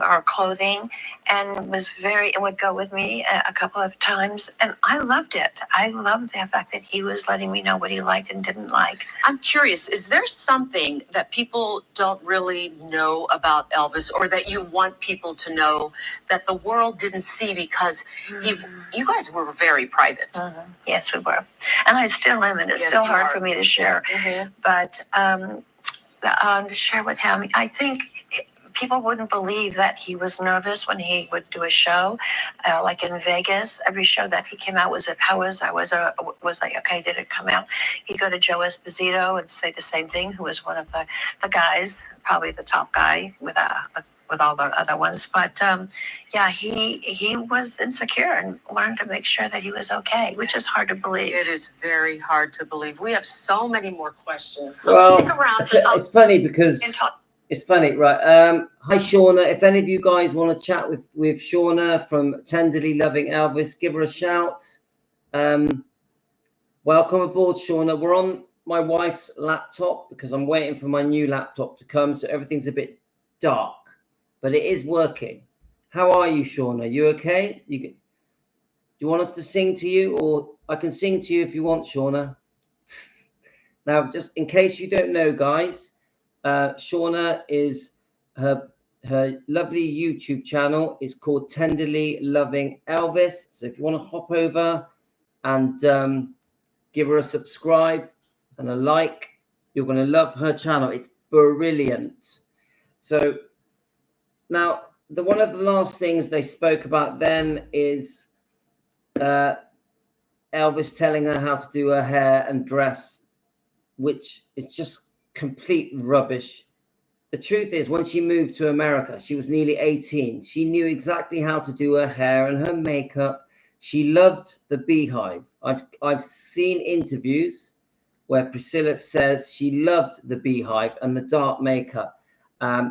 our clothing, and would go with me a couple of times, and I loved it. I loved the fact that he was letting me know what he liked and didn't like. I'm curious, is there something that people don't really know about Elvis, or that you want people to know that the world didn't see because you guys were very private? Mm-hmm. Yes, we were, and I still am, and it's still hard for me to share. Mm-hmm. But to share with him, I think people wouldn't believe that he was nervous when he would do a show, like in Vegas. Every show that he came out was I was like, okay, did it come out? He'd go to Joe Esposito and say the same thing, who was one of the guys, probably the top guy with all the other ones. But he was insecure and learned to make sure that he was okay, which is hard to believe. It is very hard to believe. We have so many more questions. So Well, stick around. it's funny because it's funny, right? Hi, Shauna. If any of you guys want to chat with Shauna from Tenderly Loving Elvis, give her a shout. Welcome aboard, Shauna. We're on my wife's laptop because I'm waiting for my new laptop to come, so everything's a bit dark, but it is working. How are you, Shauna? You okay? Do you want us to sing to you, or I can sing to you if you want, Shauna? Now, just in case you don't know, guys, Shauna is her lovely YouTube channel is called Tenderly Loving Elvis. So if you want to hop over and give her a subscribe and a like, you're going to love her channel. It's brilliant. So now, one of the last things they spoke about then is Elvis telling her how to do her hair and dress, which is just complete rubbish. The truth is, when she moved to America, she was nearly 18. She knew exactly how to do her hair and her makeup. She loved the Beehive. I've seen interviews where Priscilla says she loved the Beehive and the dark makeup.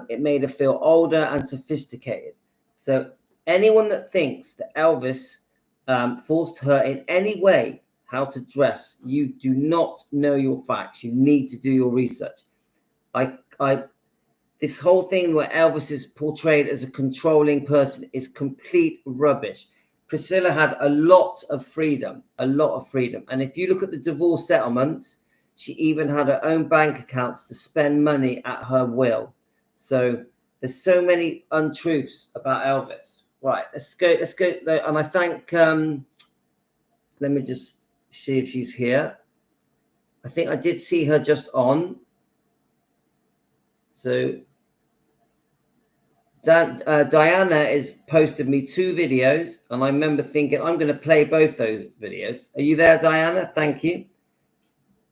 It made her feel older and sophisticated. So anyone that thinks that Elvis forced her in any way how to dress, you do not know your facts. You need to do your research. This whole thing where Elvis is portrayed as a controlling person is complete rubbish. Priscilla had a lot of freedom. And if you look at the divorce settlements, she even had her own bank accounts to spend money at her will. So there's so many untruths about Elvis. Right, let's go. And I thank, let me just see if she's here. I think I did see her just on. So Diana has posted me 2 videos, and I remember thinking I'm going to play both those videos. Are you there, Diana? Thank you.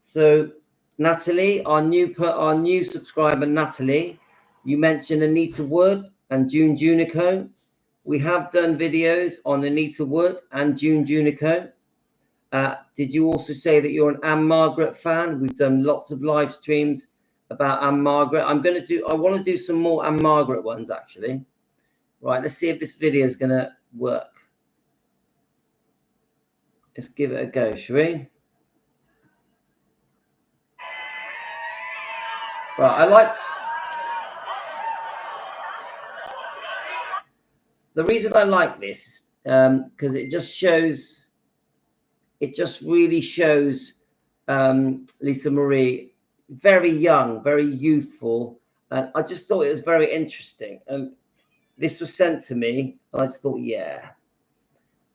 So Natalie, our new subscriber, Natalie, you mentioned Anita Wood and June Junico. We have done videos on Anita Wood and June Junico. Did you also say that you're an Anne Margaret fan? We've done lots of live streams about Anne Margaret. I want to do some more Anne Margaret ones, actually. Right, let's see if this video is going to work. Let's give it a go, shall we? Right, the reason I like this, because it just really shows Lisa Marie very young, very youthful. I just thought it was very interesting. And this was sent to me, and I just thought, yeah,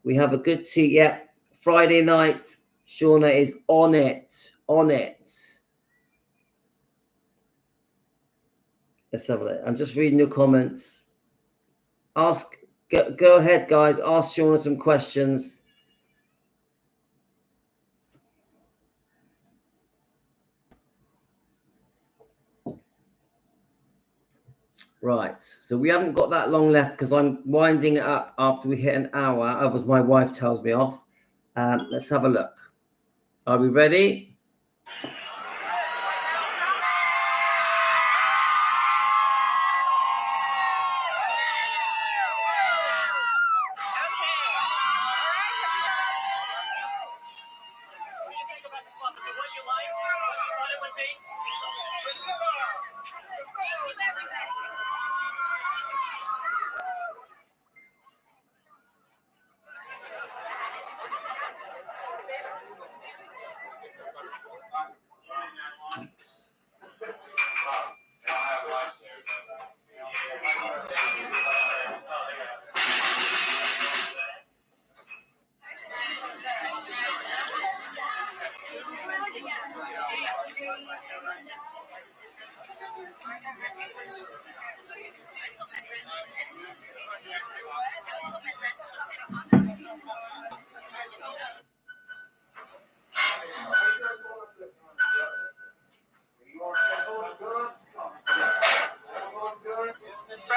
we have a good tea. Yeah, Friday night, Shauna is on it. on it. Let's have a look. I'm just reading your comments. Go ahead, guys. Ask Shauna some questions. Right, so we haven't got that long left because I'm winding it up after we hit an hour. Otherwise, my wife tells me off. Let's have a look. Are we ready?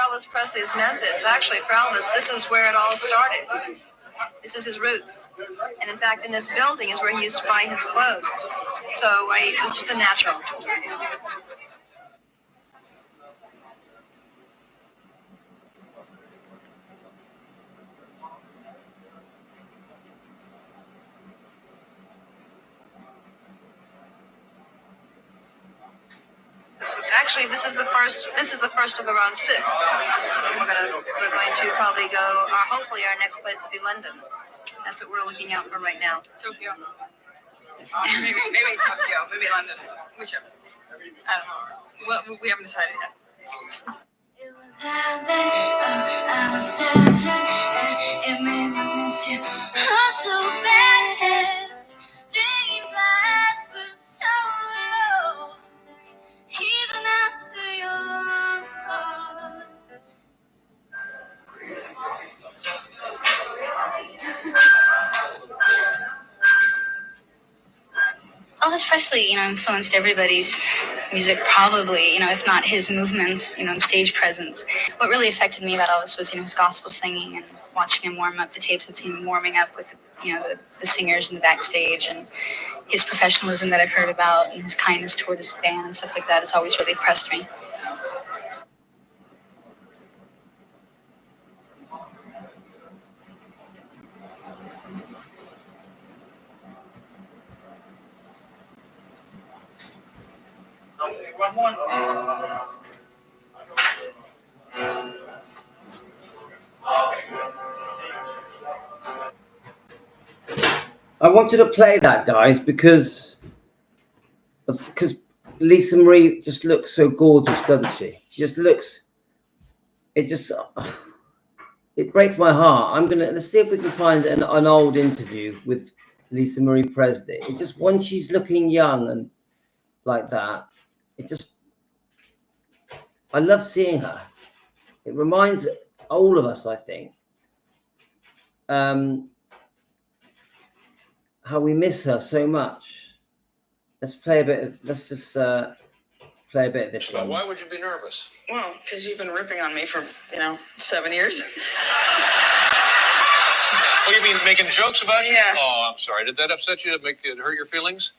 Elvis Presley's Memphis. Actually, for Elvis, this is where it all started. This is his roots. And in fact, in this building is where he used to buy his clothes. So it's just a natural. Actually, this is the first of around 6. We're going to probably go, hopefully our next place will be London. That's what we're looking out for right now. Tokyo. Maybe Tokyo, maybe London, whichever. I don't know. Well, we haven't decided yet. It was heaven, I was 7, and it made me miss you. I'm so bad, dreams last for so long, even after you're gone. Elvis Presley, influenced everybody's music probably, if not his movements, and stage presence. What really affected me about Elvis was, his gospel singing and watching him warm up, the tapes of him warming up with, the singers in the backstage, and his professionalism that I've heard about and his kindness toward his band and stuff like that. It's always really impressed me. I wanted to play that, guys, because Lisa Marie just looks so gorgeous, doesn't she? She just looks. It breaks my heart. Let's see if we can find an old interview with Lisa Marie Presley. It just, when she's looking young and like that, I love seeing her. It reminds all of us, I think, how we miss her so much. Let's just play a bit of this one. Why would you be nervous? Well, because you've been ripping on me for, 7 years. Oh, you mean making jokes about you? Yeah. Oh, I'm sorry. Did that upset you? Did it hurt your feelings?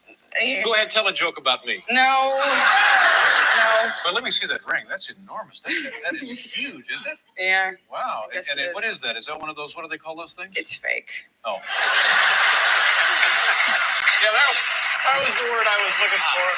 Go ahead, tell a joke about me. No. But let me see that ring. That's enormous. That is huge, isn't it? Yeah. Wow. Yes, And it is. what is that? Is that one of those, what do they call those things? It's fake. Oh. Yeah, that was the word I was looking for.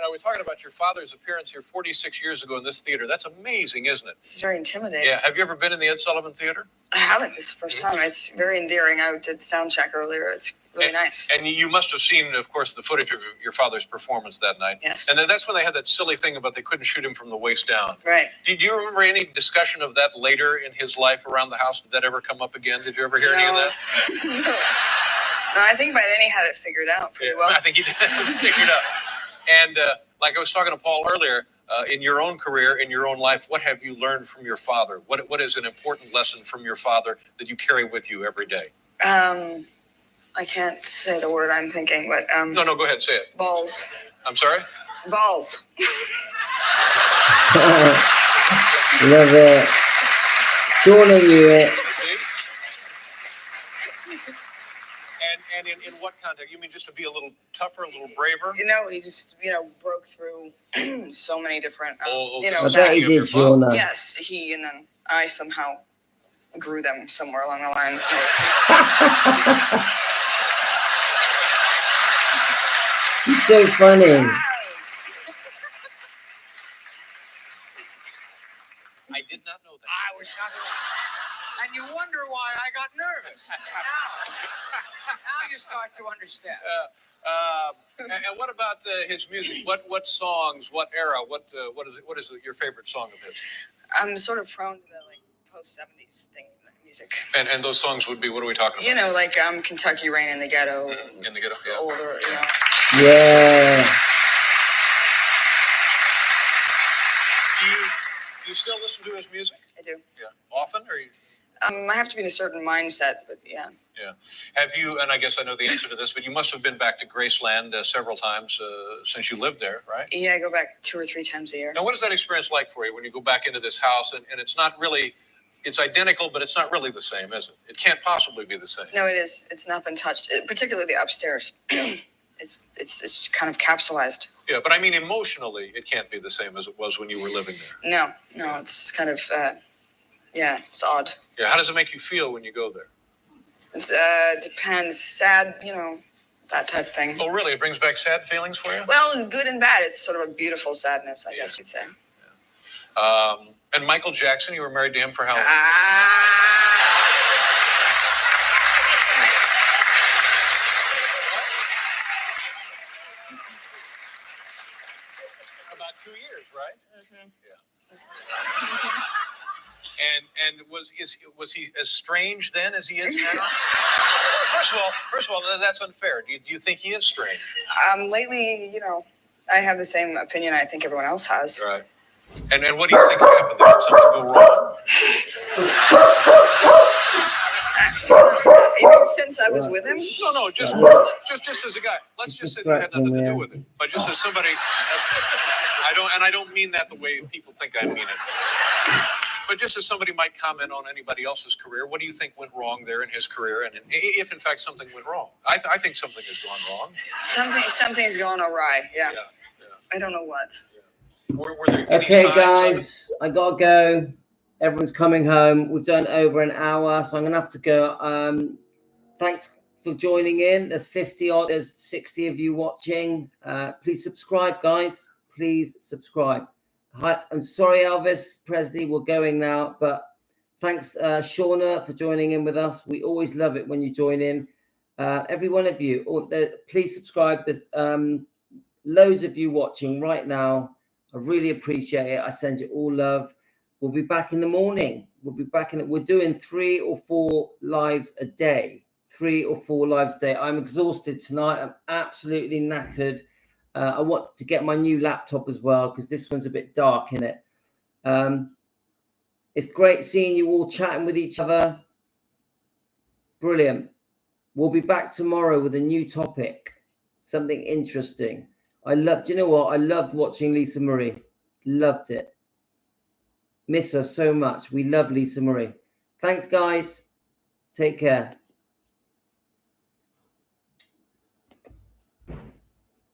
Now we're talking about your father's appearance here 46 years ago in this theater. That's amazing, isn't it? It's very intimidating. Yeah. Have you ever been in the Ed Sullivan Theater? I haven't. This is the first time. It's very endearing. I did sound check earlier. It's really nice. And you must have seen, of course, the footage of your father's performance that night. Yes. And then that's when they had that silly thing about they couldn't shoot him from the waist down. Right. Do you remember any discussion of that later in his life around the house? Did that ever come up again? Did you ever hear any of that? No, I think by then he had it figured out pretty well. I think he did figured out. And like I was talking to Paul earlier, in your own career, in your own life, what have you learned from your father? What is an important lesson from your father that you carry with you every day? I can't say the word I'm thinking, but No, go ahead, say it. Balls. I'm sorry? Balls. Love it. Shauna knew it. And in what context? You mean just to be a little tougher, a little braver? You know, he just, broke through so many different, I bet he did, Shauna. Yes, he, and then I somehow grew them somewhere along the line. He's so funny. I did not know that. I was not. And you wonder why I got nervous. Now you start to understand. And what about his music? What songs? What era? What is it? What is your favorite song of his? I'm sort of prone to the post 70s thing, music. And those songs would be, what are we talking about? Like Kentucky Rain in the Ghetto. In the Ghetto. Yeah. Older, Yeah. Do you still listen to his music? I do. Yeah. Often, or you? I have to be in a certain mindset, but yeah. Yeah. Have you? And I guess I know the answer to this, but you must have been back to Graceland several times since you lived there, right? Yeah, I go back 2 or 3 times a year. Now, what is that experience like for you when you go back into this house and it's not really? It's identical, but it's not really the same, is it? It can't possibly be the same. No, it is. It's not been touched, particularly upstairs. It's kind of capsulized. Yeah, but I mean, emotionally, it can't be the same as it was when you were living there. No, it's kind of, it's odd. Yeah, how does it make you feel when you go there? It depends. Sad, that type of thing. Oh, really? It brings back sad feelings for you? Well, good and bad. It's sort of a beautiful sadness, I guess you'd say. Yeah. And Michael Jackson, you were married to him for how long? About 2 years, right? Mm-hmm. Yeah. And was he as strange then as he is now? First of all, that's unfair. Do you think he is strange? Lately, I have the same opinion I think everyone else has. Right. And what do you think happened? Did something go wrong? Even since I was with him? No, just as a guy. Let's just say that had nothing to do with it. But just as somebody, I don't mean that the way people think I mean it. But just as somebody might comment on anybody else's career, what do you think went wrong there in his career? And if in fact something went wrong, I think something has gone wrong. Something's gone awry. Yeah. I don't know what. Were there any Okay, signs guys, I gotta go. Everyone's coming home. We've done over an hour, so I'm gonna have to go. Thanks for joining in. There's 50 odd. There's 60 of you watching. Please subscribe, guys. Please subscribe. Hi, I'm sorry, Elvis Presley. We're going now, but thanks, Shauna, for joining in with us. We always love it when you join in. Every one of you. Please subscribe. There's loads of you watching right now. I really appreciate it. I send you all love. We'll be back in the morning. We're doing 3 or 4 lives a day. 3 or 4 lives a day. I'm exhausted tonight. I'm absolutely knackered. I want to get my new laptop as well because this one's a bit dark in it. It's great seeing you all chatting with each other. Brilliant. We'll be back tomorrow with a new topic, something interesting. Do you know what? I loved watching Lisa Marie. Loved it. Miss her so much. We love Lisa Marie. Thanks, guys. Take care.